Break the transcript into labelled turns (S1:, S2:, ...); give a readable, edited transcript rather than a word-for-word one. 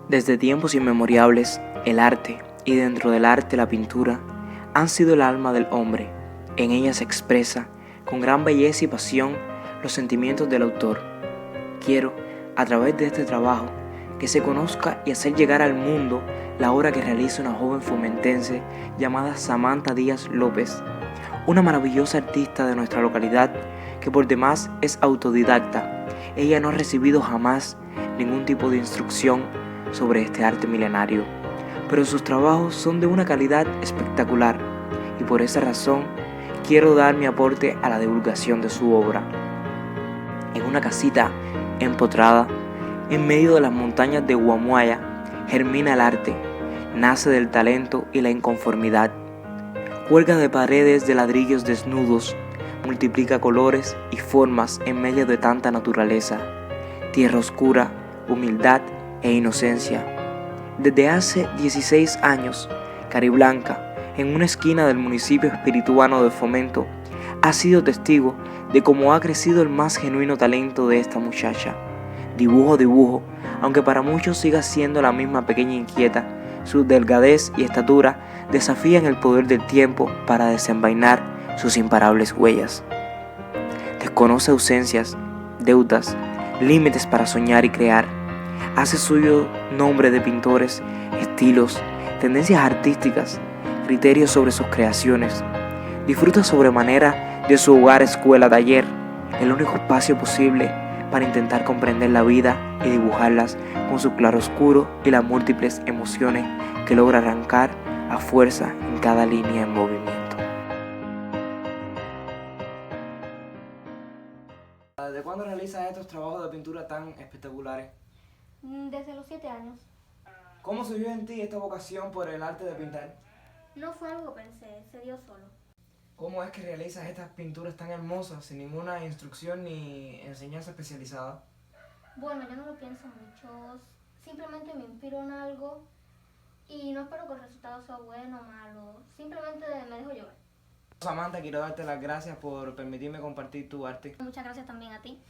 S1: Desde tiempos inmemorables, el arte, y dentro del arte la pintura, han sido el alma del hombre. En ella se expresa, con gran belleza y pasión, los sentimientos del autor. Quiero, a través de este trabajo, que se conozca y hacer llegar al mundo la obra que realiza una joven fomentense llamada Samantha Díaz López, una maravillosa artista de nuestra localidad que por demás es autodidacta. Ella no ha recibido jamás ningún tipo de instrucción sobre este arte milenario, pero sus trabajos son de una calidad espectacular y por esa razón quiero dar mi aporte a la divulgación de su obra. En una casita empotrada, en medio de las montañas de Guamuaya, germina el arte, nace del talento y la inconformidad. Cuelga de paredes de ladrillos desnudos, multiplica colores y formas en medio de tanta naturaleza, tierra oscura, humildad e inocencia. Desde hace 16 años, Cariblanca, en una esquina del municipio espirituano de Fomento, ha sido testigo de cómo ha crecido el más genuino talento de esta muchacha. Dibujo a dibujo, aunque para muchos siga siendo la misma pequeña inquieta, su delgadez y estatura desafían el poder del tiempo para desenvainar sus imparables huellas. Desconoce ausencias, deudas, límites para soñar y crear. Hace suyo nombre de pintores, estilos, tendencias artísticas, criterios sobre sus creaciones. Disfruta sobremanera de su hogar, escuela, taller, el único espacio posible para intentar comprender la vida y dibujarlas con su claroscuro y las múltiples emociones que logra arrancar a fuerza en cada línea en movimiento. ¿Desde cuándo realizas estos trabajos de pintura tan espectaculares?
S2: Desde los 7 años.
S1: ¿Cómo surgió en ti esta vocación por el arte de pintar?
S2: No fue algo que pensé, se dio solo.
S1: ¿Cómo es que realizas estas pinturas tan hermosas sin ninguna instrucción ni enseñanza especializada?
S2: Bueno, yo no lo pienso mucho, simplemente me inspiro en algo y no espero que el resultado sea bueno o malo, simplemente me dejo llevar.
S1: Samantha, quiero darte las gracias por permitirme compartir tu arte.
S2: Muchas gracias también a ti.